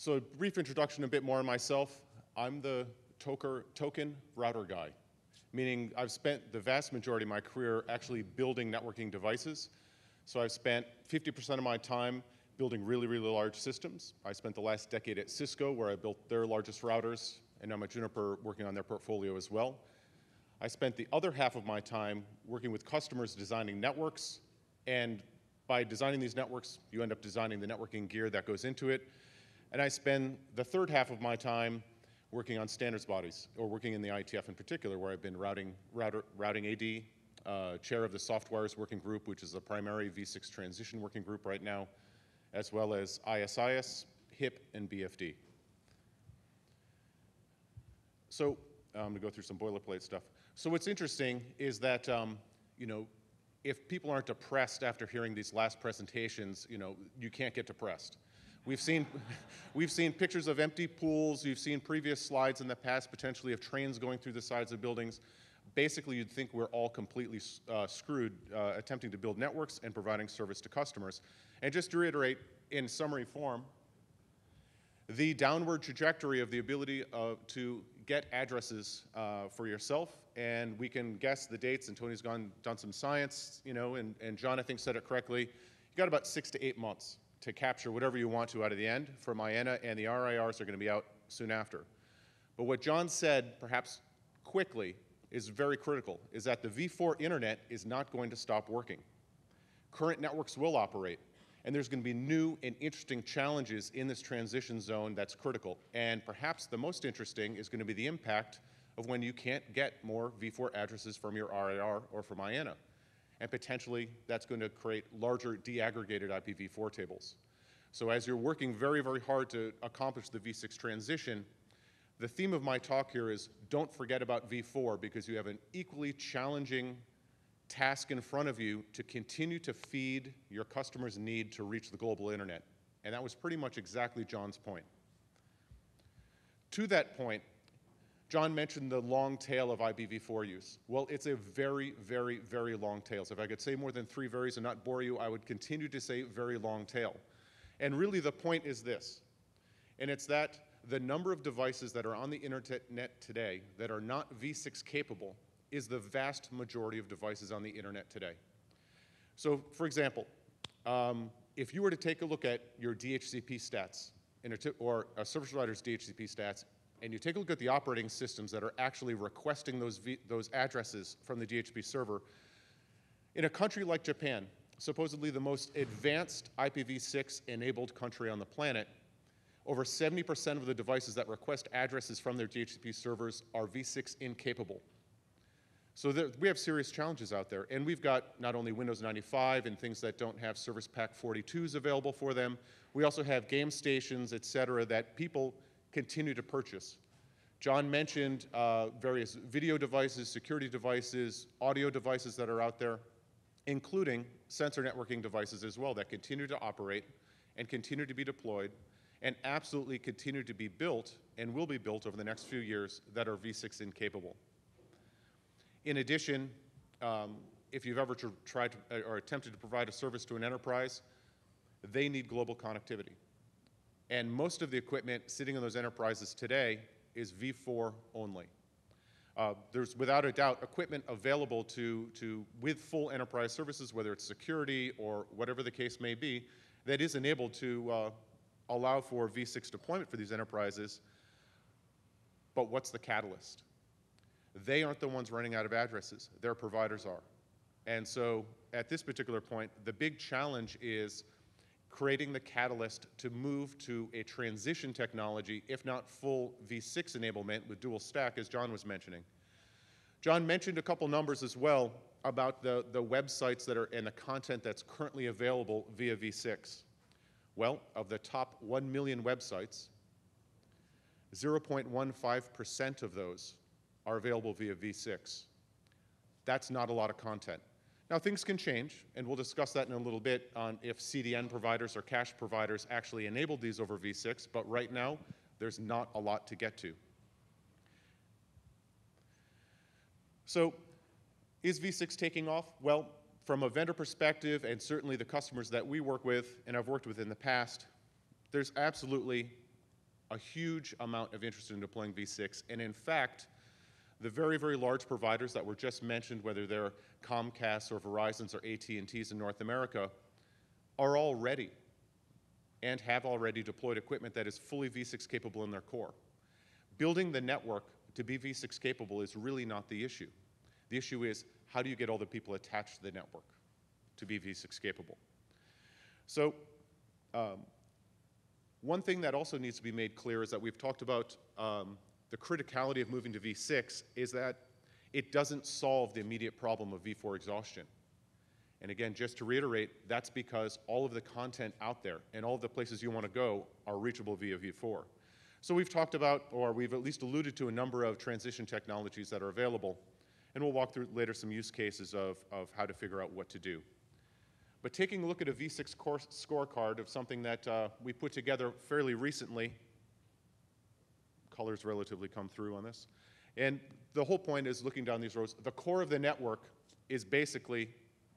So a brief introduction, a bit more on myself. I'm the token router guy, meaning I've spent the vast majority of my career actually building networking devices. So I've spent 50% of my time building really, really large systems. I spent the last decade at Cisco, where I built their largest routers, and now I'm at Juniper working on their portfolio as well. I spent the other half of my time working with customers designing networks, and by designing these networks, you end up designing the networking gear that goes into it. And I spend the third half of my time working on standards bodies, or working in the IETF in particular, where I've been routing AD, chair of the Softwires Working Group, which is the primary v6 transition working group right now, as well as ISIS, HIP, and BFD. So I'm going to go through some boilerplate stuff. So what's interesting is that, if people aren't depressed after hearing these last presentations, you can't get depressed. We've seen pictures of empty pools. You've seen previous slides in the past, potentially, of trains going through the sides of buildings. Basically, you'd think we're all completely screwed attempting to build networks and providing service to customers. And just to reiterate, in summary form, the downward trajectory of the ability to get addresses for yourself, and we can guess the dates, and Tony's done some science, and John, I think, said it correctly. You got about 6 to 8 months to capture whatever you want to out of the end for IENA, and the RIRs are going to be out soon after. But what John said, perhaps quickly, is very critical, is that the v4 internet is not going to stop working. Current networks will operate, and there's going to be new and interesting challenges in this transition zone that's critical. And perhaps the most interesting is going to be the impact of when you can't get more v4 addresses from your RIR or from IENA. And potentially, that's going to create larger deaggregated IPv4 tables. So as you're working very, very hard to accomplish the v6 transition, the theme of my talk here is don't forget about v4, because you have an equally challenging task in front of you to continue to feed your customers' need to reach the global internet. And that was pretty much exactly John's point. To that point, John mentioned the long tail of IPv4 use. Well, it's a very, very, very long tail. So if I could say more than 3 varies and not bore you, I would continue to say very long tail. And really the point is this, and it's that the number of devices that are on the internet today that are not v6 capable is the vast majority of devices on the internet today. So for example, if you were to take a look at your DHCP stats, or a service provider's DHCP stats, and you take a look at the operating systems that are actually requesting those addresses from the DHCP server, in a country like Japan, supposedly the most advanced IPv6 enabled country on the planet, over 70% of the devices that request addresses from their DHCP servers are v6 incapable. So we have serious challenges out there. And we've got not only Windows 95 and things that don't have Service Pack 42s available for them, we also have game stations, et cetera, that people continue to purchase. John mentioned various video devices, security devices, audio devices that are out there, including sensor networking devices as well that continue to operate and continue to be deployed and absolutely continue to be built and will be built over the next few years that are v6 incapable. In addition, if you've ever tried to, or attempted to provide a service to an enterprise, they need global connectivity. And most of the equipment sitting in those enterprises today is v4 only. There's without a doubt equipment available with full enterprise services, whether it's security or whatever the case may be, that is enabled to allow for v6 deployment for these enterprises. But what's the catalyst? They aren't the ones running out of addresses. Their providers are. And so at this particular point, the big challenge is creating the catalyst to move to a transition technology, if not full v6 enablement with dual stack, as John was mentioning. John mentioned a couple numbers as well about the websites that are and the content that's currently available via v6. Well, of the top 1 million websites, 0.15% of those are available via v6. That's not a lot of content. Now, things can change, and we'll discuss that in a little bit on if CDN providers or cache providers actually enabled these over v6, but right now, there's not a lot to get to. So, is v6 taking off? Well, from a vendor perspective, and certainly the customers that we work with, and I've worked with in the past, there's absolutely a huge amount of interest in deploying v6, and in fact, the very, very large providers that were just mentioned, whether they're Comcast or Verizon's or AT&T's in North America, are all ready and have already deployed equipment that is fully v6 capable in their core. Building the network to be v6 capable is really not the issue. The issue is, how do you get all the people attached to the network to be v6 capable? So one thing that also needs to be made clear is that we've talked about the criticality of moving to v6 is that it doesn't solve the immediate problem of v4 exhaustion. And again, just to reiterate, that's because all of the content out there and all of the places you want to go are reachable via v4. So we've talked about, or we've at least alluded to, a number of transition technologies that are available, and we'll walk through later some use cases of how to figure out what to do. But taking a look at a v6 scorecard of something that we put together fairly recently, colors relatively come through on this, and the whole point is looking down these rows. The core of the network is basically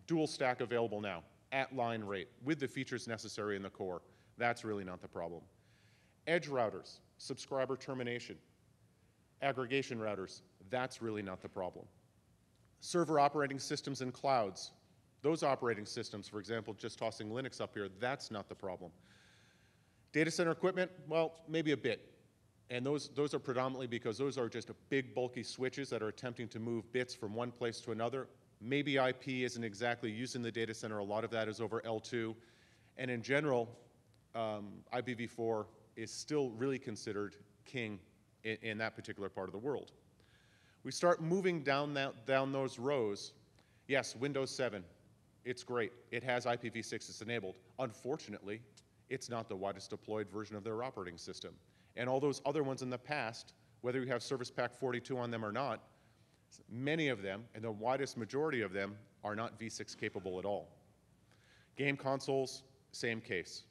dual stack available now at line rate with the features necessary in the core. That's really not the problem. Edge routers, subscriber termination, aggregation routers, that's really not the problem. Server operating systems and clouds, those operating systems, for example, just tossing Linux up here, that's not the problem. Data center equipment, well, maybe a bit. And those are predominantly because those are just big, bulky switches that are attempting to move bits from one place to another. Maybe IP isn't exactly used in the data center. A lot of that is over L2. And in general, IPv4 is still really considered king in that particular part of the world. We start moving down those rows. Yes, Windows 7, it's great. It has IPv6, it's enabled. Unfortunately, it's not the widest deployed version of their operating system. And all those other ones in the past, whether you have Service Pack 42 on them or not, many of them, and the widest majority of them, are not v6 capable at all. Game consoles, same case.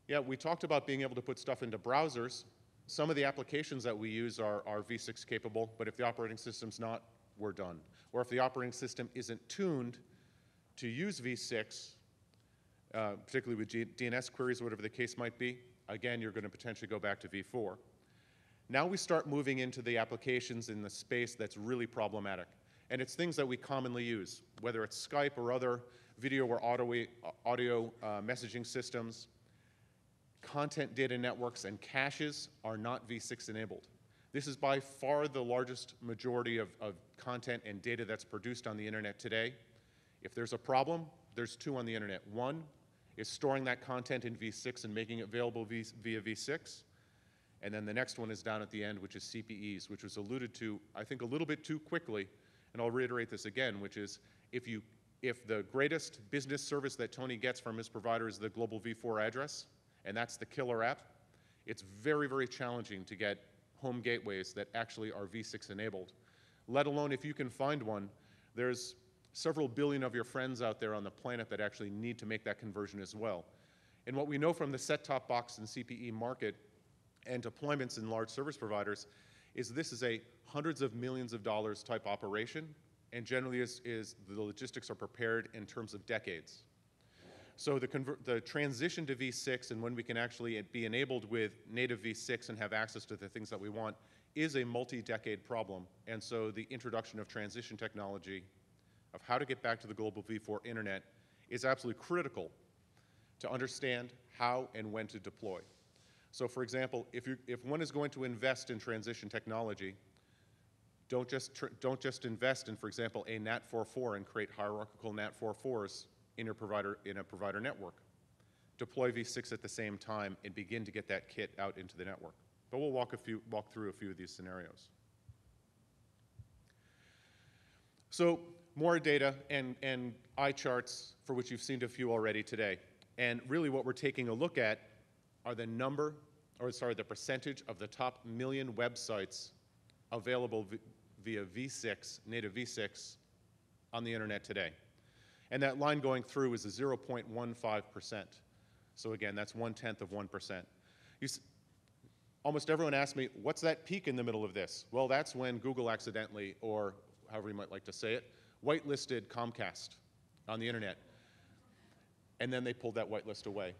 Yeah, we talked about being able to put stuff into browsers. Some of the applications that we use are v6 capable, but if the operating system's not, we're done. Or if the operating system isn't tuned to use v6, particularly with DNS queries or whatever the case might be, again, you're going to potentially go back to v4. Now we start moving into the applications in the space that's really problematic. And it's things that we commonly use, whether it's Skype or other video or audio messaging systems. Content data networks and caches are not v6 enabled. This is by far the largest majority of content and data that's produced on the internet today. If there's a problem, there's two on the internet. One is storing that content in v6 and making it available via v6. And then the next one is down at the end, which is CPEs, which was alluded to, I think, a little bit too quickly. And I'll reiterate this again, which is if the greatest business service that Tony gets from his provider is the global v4 address, and that's the killer app, it's very, very challenging to get home gateways that actually are v6 enabled. Let alone if you can find one, there's several billion of your friends out there on the planet that actually need to make that conversion as well. And what we know from the set-top box and CPE market and deployments in large service providers is this is a hundreds of millions of dollars type operation, and generally the logistics are prepared in terms of decades. So the transition to v6 and when we can actually be enabled with native v6 and have access to the things that we want is a multi-decade problem. And so the introduction of transition technology of how to get back to the global v4 internet is absolutely critical to understand how and when to deploy. So for example, if one is going to invest in transition technology, don't just invest in, for example, a NAT44 and create hierarchical NAT44s in a provider network. Deploy v6 at the same time and begin to get that kit out into the network. But we'll walk through a few of these scenarios. So more data and eye charts for which you've seen a few already today. And really what we're taking a look at are the percentage of the top 1 million websites available via v6, native v6, on the internet today. And that line going through is a 0.15%. So again, that's 1/10 of 1%. Almost everyone asks me, what's that peak in the middle of this? Well, that's when Google accidentally, or however you might like to say it, whitelisted Comcast on the internet. And then they pulled that whitelist away.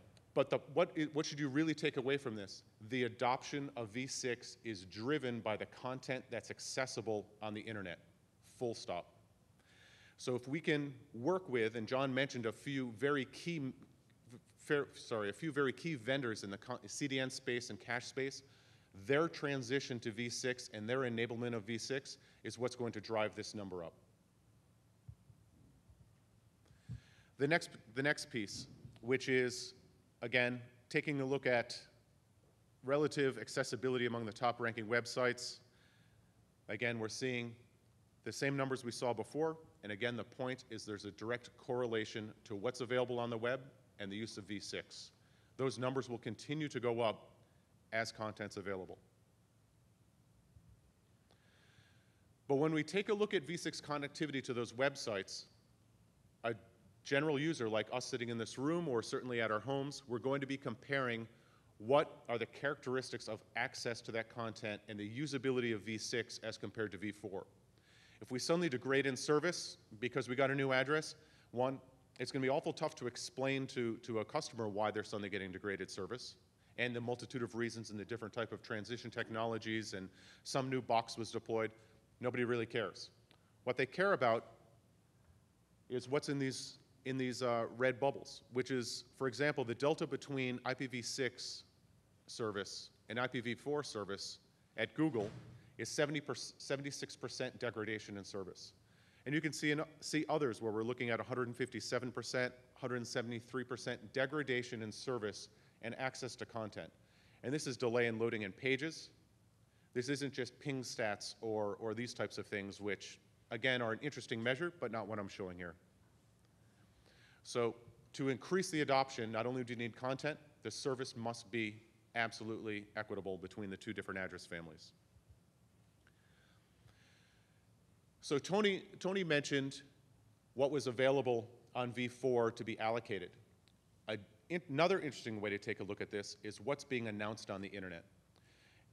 But what should you really take away from this? The adoption of v6 is driven by the content that's accessible on the internet, full stop. So if we can work with, and John mentioned a few very key vendors in the CDN space and cache space, their transition to v6 and their enablement of v6 is what's going to drive this number up. The next piece, which is, again, taking a look at relative accessibility among the top-ranking websites. Again, we're seeing the same numbers we saw before, and again, the point is there's a direct correlation to what's available on the web and the use of v6. Those numbers will continue to go up as content's available. But when we take a look at v6 connectivity to those websites, a general user like us sitting in this room or certainly at our homes, we're going to be comparing what are the characteristics of access to that content and the usability of v6 as compared to v4. If we suddenly degrade in service because we got a new address, one, it's going to be awful tough to explain to a customer why they're suddenly getting degraded service and the multitude of reasons and the different type of transition technologies and some new box was deployed. Nobody really cares. What they care about is what's in these red bubbles, which is, for example, the delta between IPv6 service and IPv4 service at Google is 76% degradation in service. And you can see others where we're looking at 157%, 173% degradation in service and access to content. And this is delay in loading in pages. This isn't just ping stats or these types of things, which, again, are an interesting measure, but not what I'm showing here. So to increase the adoption, not only do you need content, the service must be absolutely equitable between the two different address families. So Tony mentioned what was available on v4 to be allocated. Another interesting way to take a look at this is what's being announced on the internet.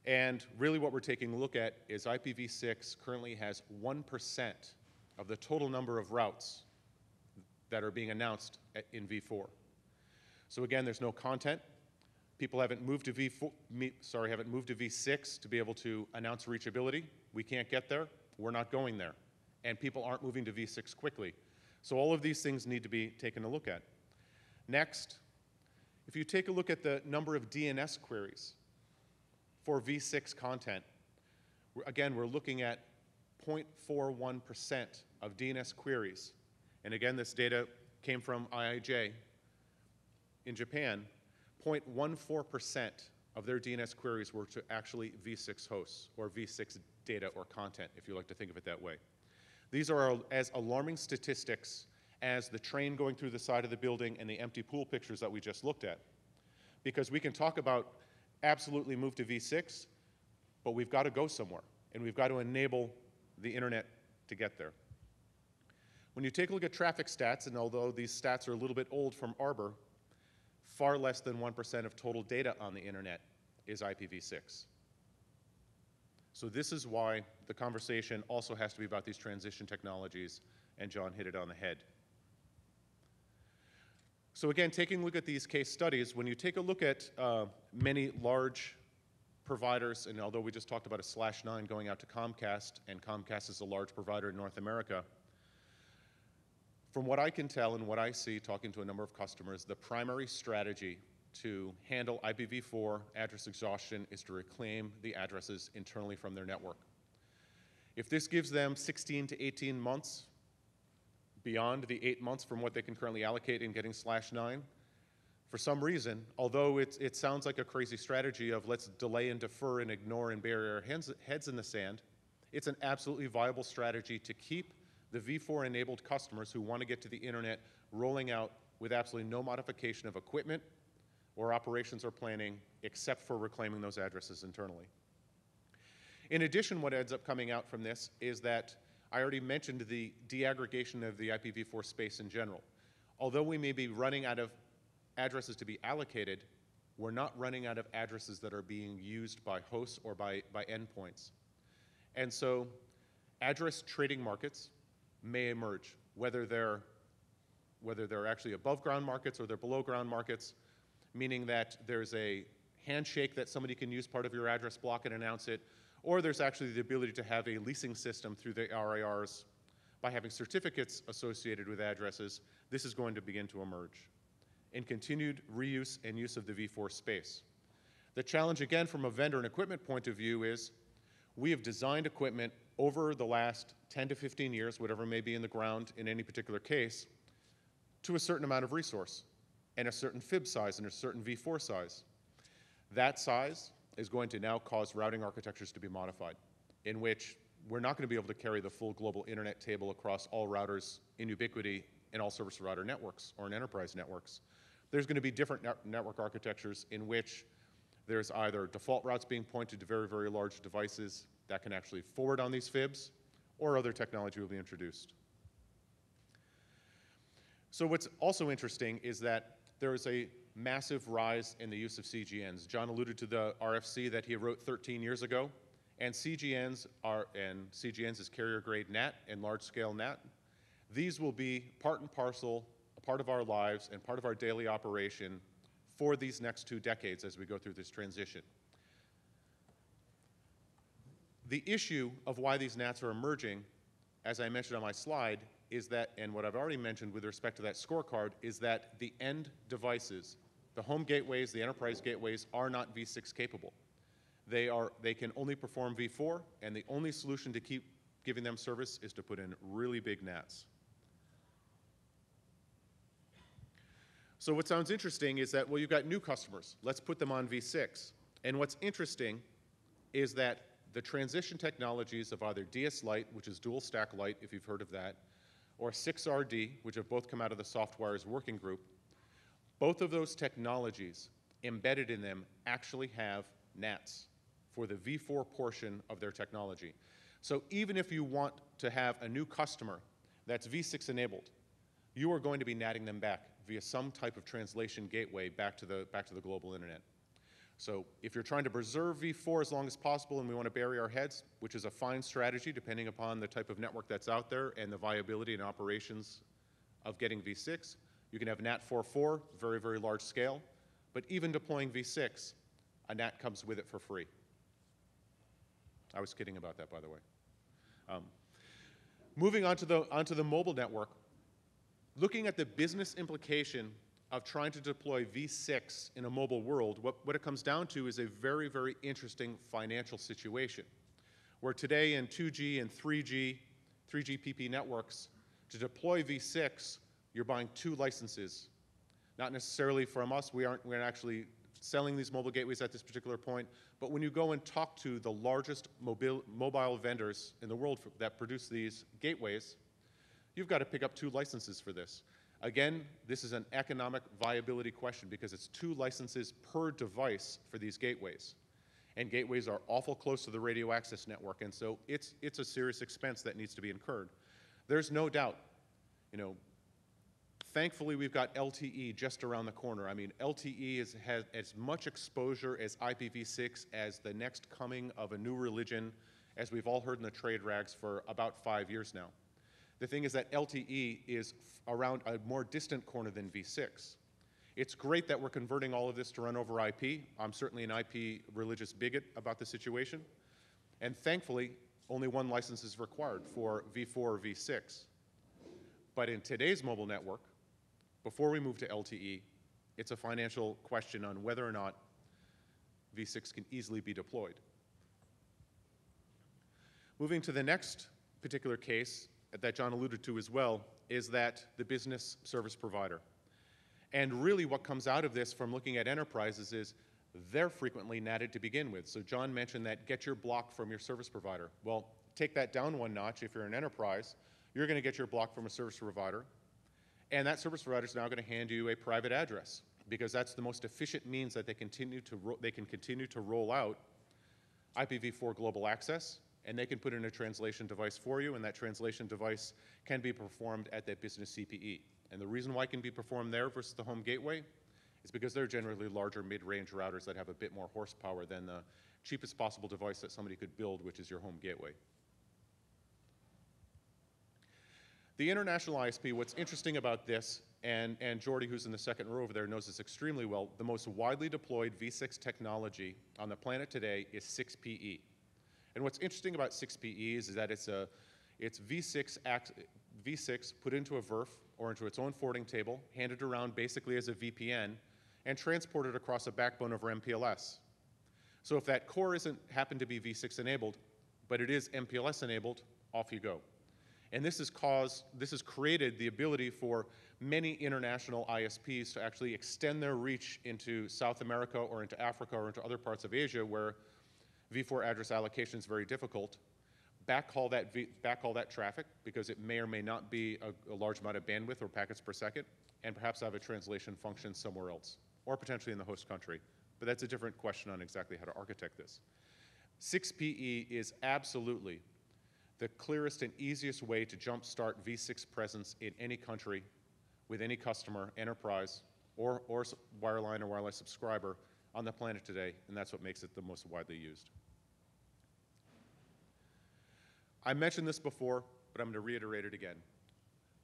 And really what we're taking a look at is IPv6 currently has 1% of the total number of routes that are being announced in v4. So again, there's no content. People haven't moved to v6 to be able to announce reachability. We can't get there. We're not going there. And people aren't moving to v6 quickly. So all of these things need to be taken a look at. Next, if you take a look at the number of DNS queries for v6 content, again, we're looking at 0.41% of DNS queries. And again, this data came from IIJ in Japan. 0.14% of their DNS queries were to actually v6 hosts or v6 data or content, if you like to think of it that way. These are as alarming statistics as the train going through the side of the building and the empty pool pictures that we just looked at. Because we can talk about absolutely move to v6, but we've got to go somewhere, and we've got to enable the internet to get there. When you take a look at traffic stats, and although these stats are a little bit old from Arbor, far less than 1% of total data on the internet is IPv6. So this is why the conversation also has to be about these transition technologies, and John hit it on the head. So again, taking a look at these case studies, when you take a look at many large providers, and although we just talked about a /9 going out to Comcast, and Comcast is a large provider in North America, from what I can tell and what I see talking to a number of customers, the primary strategy to handle IPv4 address exhaustion is to reclaim the addresses internally from their network. If this gives them 16 to 18 months beyond the 8 months from what they can currently allocate in getting /9, for some reason, although it sounds like a crazy strategy of let's delay and defer and ignore and bury our heads in the sand, it's an absolutely viable strategy to keep the v4 enabled customers who want to get to the internet rolling out with absolutely no modification of equipment or operations or planning except for reclaiming those addresses internally. In addition, what ends up coming out from this is that I already mentioned the deaggregation of the IPv4 space in general. Although we may be running out of addresses to be allocated, we're not running out of addresses that are being used by hosts or by endpoints. And so address trading markets may emerge, whether they're actually above ground markets or they're below ground markets. meaning that there's a handshake that somebody can use part of your address block and announce it, or there's actually the ability to have a leasing system through the RARs by having certificates associated with addresses. This is going to begin to emerge in continued reuse and use of the v4 space. The challenge, again, from a vendor and equipment point of view is we have designed equipment over the last 10 to 15 years, whatever may be in the ground in any particular case, to a certain amount of resource and a certain fib size and a certain v4 size. That size is going to now cause routing architectures to be modified, in which we're not going to be able to carry the full global internet table across all routers in ubiquity in all service provider networks or in enterprise networks. There's going to be different network architectures in which there's either default routes being pointed to very, very large devices that can actually forward on these fibs, or other technology will be introduced. So what's also interesting is that there is a massive rise in the use of CGNs. John alluded to the RFC that he wrote 13 years ago, and CGNs is carrier-grade NAT and large-scale NAT. These will be part and parcel, a part of our lives and part of our daily operation for these next 2 decades as we go through this transition. The issue of why these NATs are emerging, as I mentioned on my slide, is that, and what I've already mentioned with respect to that scorecard, is that the end devices, the home gateways, the enterprise gateways, are not v6 capable. They can only perform v4, and the only solution to keep giving them service is to put in really big NATs. So what sounds interesting is that, well, you've got new customers. Let's put them on v6. And what's interesting is that the transition technologies of either DS Lite, which is dual stack Lite, if you've heard of that, or 6RD, which have both come out of the Softwires Working Group, both of those technologies embedded in them actually have NATs for the v4 portion of their technology. So even if you want to have a new customer that's v6 enabled, you are going to be NATing them back via some type of translation gateway back to the global internet. So if you're trying to preserve v4 as long as possible and we want to bury our heads, which is a fine strategy depending upon the type of network that's out there and the viability and operations of getting v6, you can have NAT 4.4, very, very large scale, but even deploying v6, a NAT comes with it for free. I was kidding about that, by the way. Moving on to the mobile network, looking at the business implication of trying to deploy v6 in a mobile world, what it comes down to is a very, very interesting financial situation, where today in 2G and 3GPP networks, to deploy v6, you're buying 2 licenses. Not necessarily from us, we're not actually selling these mobile gateways at this particular point, but when you go and talk to the largest mobile vendors in the world that produce these gateways, you've got to pick up 2 licenses for this. Again, this is an economic viability question because it's 2 licenses per device for these gateways. And gateways are awful close to the radio access network, and so it's a serious expense that needs to be incurred. There's no doubt, thankfully we've got LTE just around the corner. I mean, LTE has as much exposure as IPv6 as the next coming of a new religion, as we've all heard in the trade rags for about 5 years now. The thing is that LTE is around a more distant corner than v6. It's great that we're converting all of this to run over IP. I'm certainly an IP religious bigot about the situation. And thankfully, only 1 license is required for v4 or v6. But in today's mobile network, before we move to LTE, it's a financial question on whether or not v6 can easily be deployed. Moving to the next particular case that John alluded to as well, is that the business service provider. And really what comes out of this from looking at enterprises is they're frequently NATed to begin with. So John mentioned that get your block from your service provider. Well, take that down 1 notch. If you're an enterprise, you're going to get your block from a service provider, and that service provider is now going to hand you a private address because that's the most efficient means that they can continue to roll out IPv4 global access. And they can put in a translation device for you, and that translation device can be performed at that business CPE. And the reason why it can be performed there versus the home gateway is because they're generally larger mid-range routers that have a bit more horsepower than the cheapest possible device that somebody could build, which is your home gateway. The international ISP, what's interesting about this, and Jordy, who's in the second row over there, knows this extremely well, the most widely deployed v6 technology on the planet today is 6PE. And what's interesting about 6PE is that it's v6 put into a VRF or into its own forwarding table, handed around basically as a VPN, and transported across a backbone over MPLS. So if that core isn't happen to be v6 enabled, but it is MPLS enabled, off you go. And this has created the ability for many international ISPs to actually extend their reach into South America or into Africa or into other parts of Asia where v4 address allocation is very difficult. Backhaul that traffic because it may or may not be a large amount of bandwidth or packets per second, and perhaps have a translation function somewhere else, or potentially in the host country. But that's a different question on exactly how to architect this. 6PE is absolutely the clearest and easiest way to jumpstart v6 presence in any country with any customer, enterprise, or wireline or wireless subscriber on the planet today, and that's what makes it the most widely used. I mentioned this before, but I'm going to reiterate it again.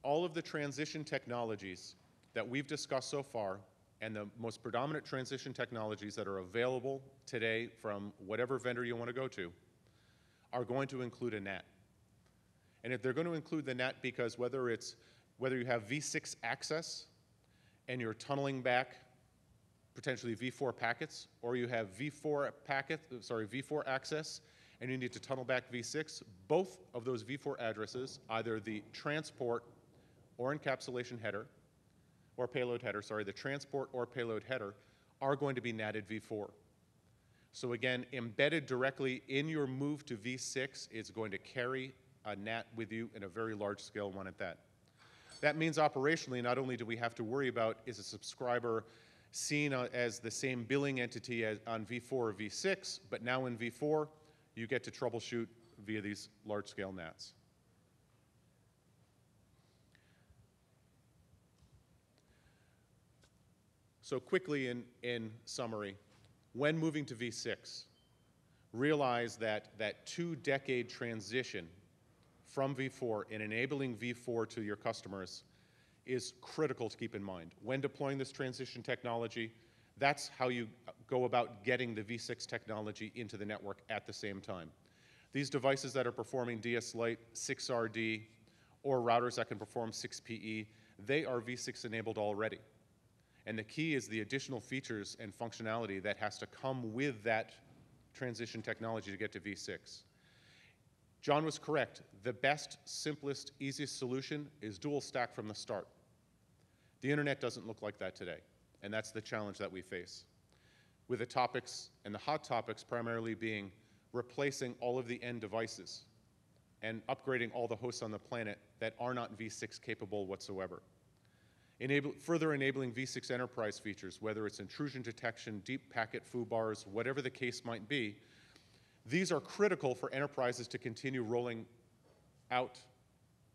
All of the transition technologies that we've discussed so far, and the most predominant transition technologies that are available today from whatever vendor you want to go to, are going to include a NAT. And if they're going to include the NAT because whether you have v6 access and you're tunneling back potentially v4 packets, or you have v4 access and you need to tunnel back v6, both of those v4 addresses, either the transport or encapsulation header, or payload header, the transport or payload header, are going to be NATed v4. So again, embedded directly in your move to v6 is going to carry a NAT with you in a very large scale one at that. That means operationally, not only do we have to worry about is a subscriber seen as the same billing entity as on v4 or v6, but now in v4, you get to troubleshoot via these large scale NATs. So quickly in summary, when moving to v6, realize that that 2-decade transition from v4 and enabling v4 to your customers is critical to keep in mind. When deploying this transition technology, that's how you go about getting the v6 technology into the network at the same time. These devices that are performing DS Lite, 6RD, or routers that can perform 6PE, they are v6 enabled already. And the key is the additional features and functionality that has to come with that transition technology to get to v6. John was correct. The best, simplest, easiest solution is dual stack from the start. The internet doesn't look like that today, and that's the challenge that we face. With the topics and the hot topics primarily being replacing all of the end devices and upgrading all the hosts on the planet that are not v6 capable whatsoever. Further enabling v6 enterprise features, whether it's intrusion detection, deep packet FUBARs, whatever the case might be, these are critical for enterprises to continue rolling out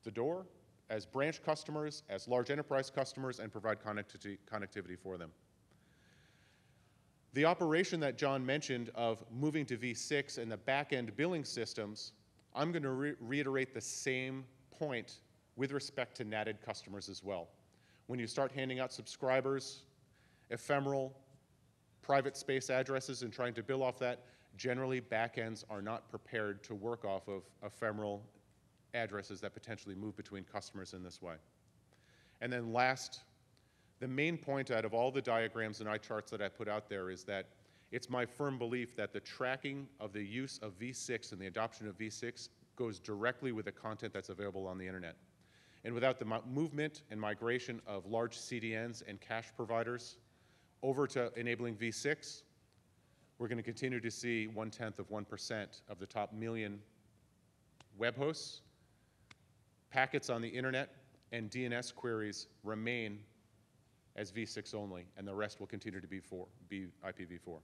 the door as branch customers, as large enterprise customers, and provide connectivity for them. The operation that John mentioned of moving to v6 and the back-end billing systems, I'm going to reiterate the same point with respect to NATed customers as well. When you start handing out subscribers, ephemeral, private space addresses and trying to bill off that, generally backends are not prepared to work off of ephemeral addresses that potentially move between customers in this way. And then last, the main point out of all the diagrams and eye charts that I put out there is that it's my firm belief that the tracking of the use of v6 and the adoption of v6 goes directly with the content that's available on the internet. And without the movement and migration of large CDNs and cache providers over to enabling v6, we're going to continue to see 0.1% of the top 1 million web hosts, packets on the internet, and DNS queries remain as v6 only, and the rest will continue to be IPv4.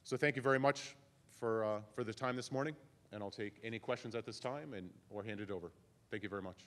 So thank you very much for the time this morning, and I'll take any questions at this time or hand it over. Thank you very much.